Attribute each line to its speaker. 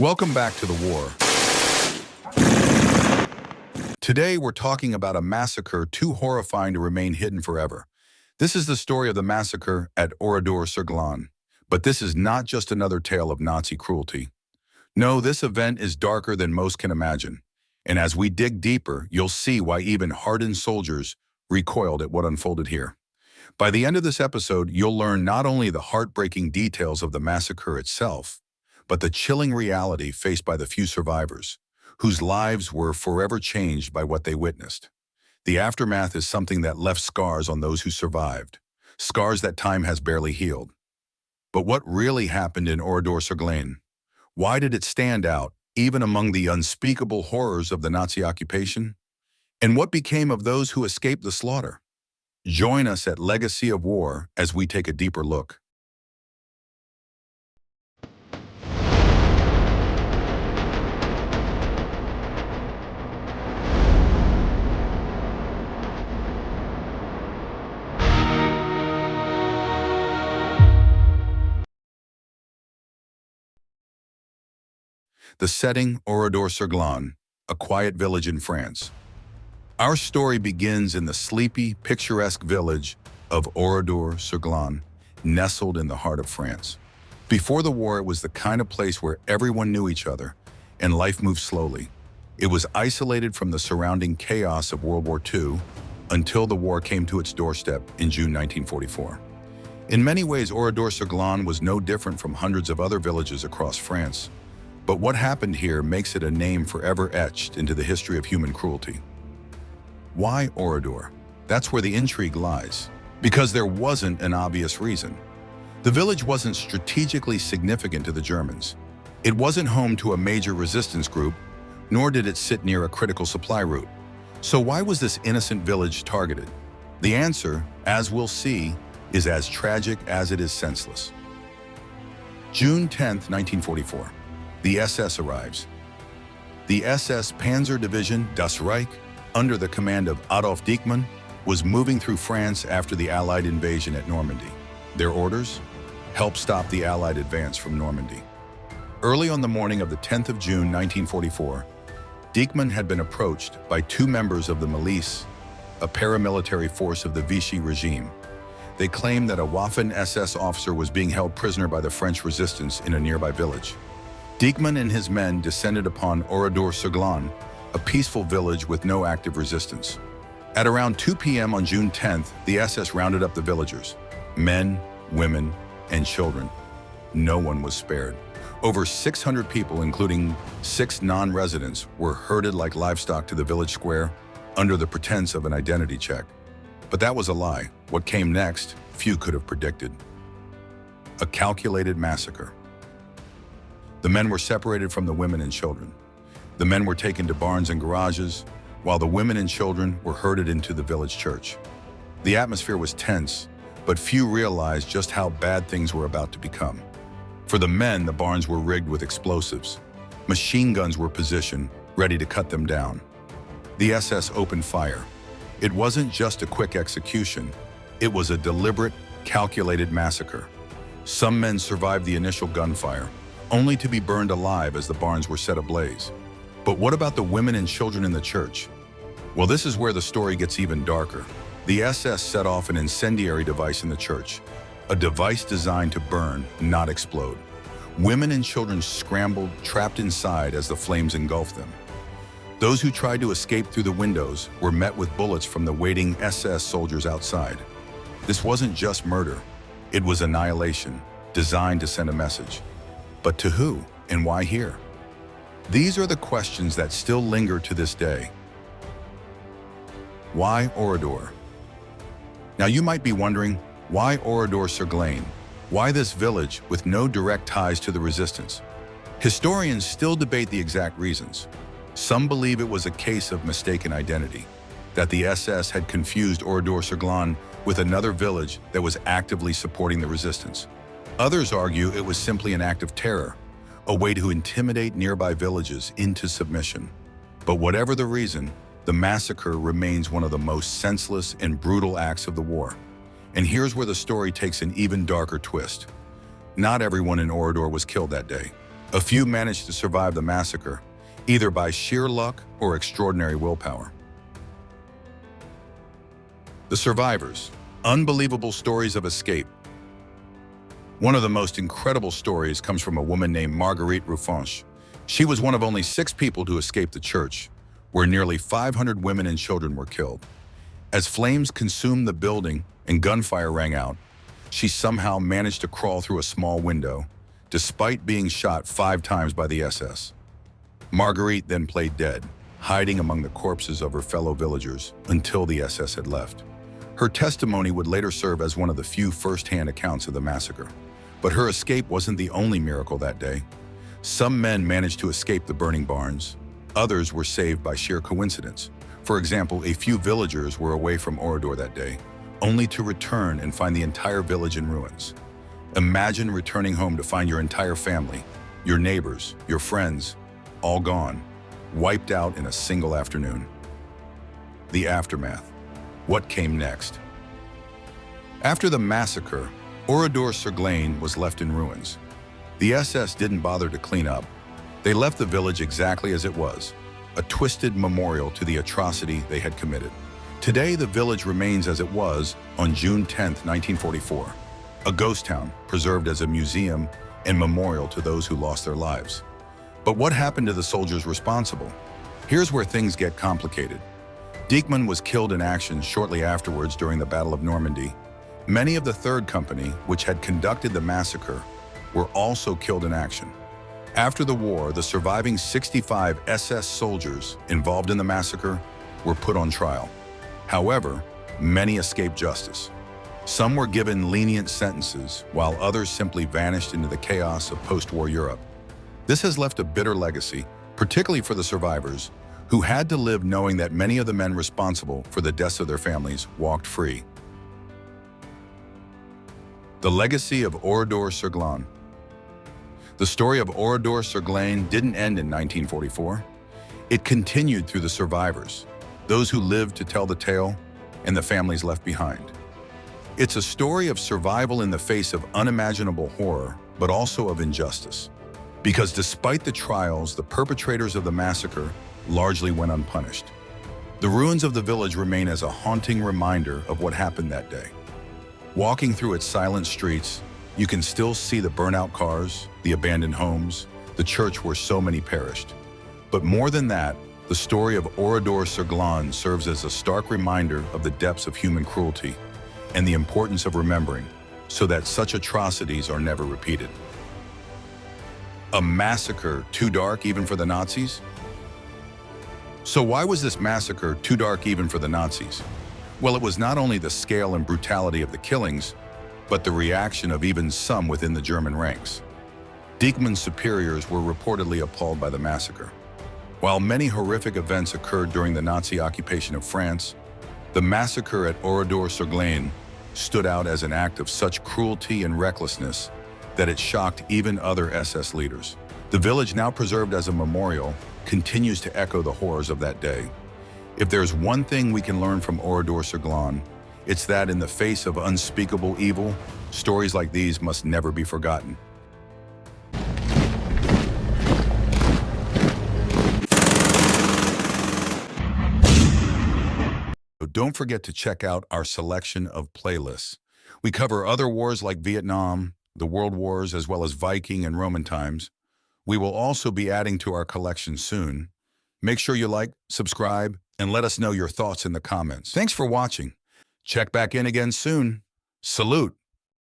Speaker 1: Welcome back to the war. Today we're talking about a massacre too horrifying to remain hidden forever. This is the story of the massacre at Oradour-sur-Glane. But this is not just another tale of Nazi cruelty. No, this event is darker than most can imagine. And as we dig deeper, you'll see why even hardened soldiers recoiled at what unfolded here. By the end of this episode, you'll learn not only the heartbreaking details of the massacre itself, but the chilling reality faced by the few survivors, whose lives were forever changed by what they witnessed. The aftermath is something that left scars on those who survived, scars that time has barely healed. But what really happened in Oradour-sur-Glane? Why did it stand out, even among the unspeakable horrors of the Nazi occupation? And what became of those who escaped the slaughter? Join us at Legacy of War as we take a deeper look. The setting, Oradour-sur-Glane, a quiet village in France. Our story begins in the sleepy, picturesque village of Oradour-sur-Glane, nestled in the heart of France. Before the war, it was the kind of place where everyone knew each other, and life moved slowly. It was isolated from the surrounding chaos of World War II until the war came to its doorstep in June 1944. In many ways, Oradour-sur-Glane was no different from hundreds of other villages across France. But what happened here makes it a name forever etched into the history of human cruelty. Why Oradour? That's where the intrigue lies. Because there wasn't an obvious reason. The village wasn't strategically significant to the Germans. It wasn't home to a major resistance group, nor did it sit near a critical supply route. So why was this innocent village targeted? The answer, as we'll see, is as tragic as it is senseless. June 10th, 1944. The SS arrives. The SS Panzer Division Das Reich, under the command of Adolf Dieckmann, was moving through France after the Allied invasion at Normandy. Their orders? Help stop the Allied advance from Normandy. Early on the morning of the 10th of June 1944, Dieckmann had been approached by two members of the Milice, a paramilitary force of the Vichy regime. They claimed that a Waffen-SS officer was being held prisoner by the French resistance in a nearby village. Dieckmann and his men descended upon Oradour-sur-Glane, a peaceful village with no active resistance. At around 2 p.m. on June 10th, the SS rounded up the villagers, men, women, and children. No one was spared. Over 600 people, including 6 non-residents, were herded like livestock to the village square under the pretense of an identity check. But that was a lie. What came next, few could have predicted. A calculated massacre. The men were separated from the women and children. The men were taken to barns and garages, while the women and children were herded into the village church. The atmosphere was tense, but few realized just how bad things were about to become. For the men, the barns were rigged with explosives. Machine guns were positioned, ready to cut them down. The SS opened fire. It wasn't just a quick execution. It was a deliberate, calculated massacre. Some men survived the initial gunfire, only to be burned alive as the barns were set ablaze. But what about the women and children in the church? Well, this is where the story gets even darker. The SS set off an incendiary device in the church, a device designed to burn, not explode. Women and children scrambled, trapped inside as the flames engulfed them. Those who tried to escape through the windows were met with bullets from the waiting SS soldiers outside. This wasn't just murder. It was annihilation, designed to send a message. But to who and why here? These are the questions that still linger to this day. Why Oradour? Now you might be wondering, why Oradour-sur-Glane? Why this village with no direct ties to the resistance? Historians still debate the exact reasons. Some believe it was a case of mistaken identity, that the SS had confused Oradour-sur-Glane with another village that was actively supporting the resistance. Others argue it was simply an act of terror, a way to intimidate nearby villages into submission. But whatever the reason, the massacre remains one of the most senseless and brutal acts of the war. And here's where the story takes an even darker twist. Not everyone in Oradour was killed that day. A few managed to survive the massacre, either by sheer luck or extraordinary willpower. The survivors. Unbelievable stories of escape. One of the most incredible stories comes from a woman named Marguerite Ruffenche. She was one of only 6 people to escape the church, where nearly 500 women and children were killed. As flames consumed the building and gunfire rang out, she somehow managed to crawl through a small window, despite being shot 5 times by the SS. Marguerite then played dead, hiding among the corpses of her fellow villagers until the SS had left. Her testimony would later serve as one of the few first-hand accounts of the massacre. But her escape wasn't the only miracle that day. Some men managed to escape the burning barns. Others were saved by sheer coincidence. For example, a few villagers were away from Oradour that day, only to return and find the entire village in ruins. Imagine returning home to find your entire family, your neighbors, your friends, all gone, wiped out in a single afternoon. The aftermath. What came next? After the massacre, Oradour-sur-Glane was left in ruins. The SS didn't bother to clean up. They left the village exactly as it was, a twisted memorial to the atrocity they had committed. Today, the village remains as it was on June 10, 1944, a ghost town preserved as a museum and memorial to those who lost their lives. But what happened to the soldiers responsible? Here's where things get complicated. Dijkman was killed in action shortly afterwards during the Battle of Normandy. Many of the 3rd Company, which had conducted the massacre, were also killed in action. After the war, the surviving 65 SS soldiers involved in the massacre were put on trial. However, many escaped justice. Some were given lenient sentences, while others simply vanished into the chaos of post-war Europe. This has left a bitter legacy, particularly for the survivors, who had to live knowing that many of the men responsible for the deaths of their families walked free. The legacy of Oradour-sur-Glane. The story of Oradour-sur-Glane didn't end in 1944. It continued through the survivors, those who lived to tell the tale, and the families left behind. It's a story of survival in the face of unimaginable horror, but also of injustice. Because despite the trials, the perpetrators of the massacre largely went unpunished. The ruins of the village remain as a haunting reminder of what happened that day. Walking through its silent streets, you can still see the burnout cars, the abandoned homes, the church where so many perished. But more than that, the story of Oradour-sur-Glane serves as a stark reminder of the depths of human cruelty and the importance of remembering, so that such atrocities are never repeated. A massacre too dark even for the Nazis? So why was this massacre too dark even for the Nazis? Well, it was not only the scale and brutality of the killings, but the reaction of even some within the German ranks. Dijkman's superiors were reportedly appalled by the massacre. While many horrific events occurred during the Nazi occupation of France, the massacre at Oradour-sur-Glane stood out as an act of such cruelty and recklessness that it shocked even other SS leaders. The village, now preserved as a memorial, continues to echo the horrors of that day. If there's one thing we can learn from Oradour-sur-Glane, it's that in the face of unspeakable evil, stories like these must never be forgotten. Don't forget to check out our selection of playlists. We cover other wars like Vietnam, the World Wars, as well as Viking and Roman times. We will also be adding to our collection soon. Make sure you like, subscribe, and let us know your thoughts in the comments. Thanks for watching. Check back in again soon. Salute.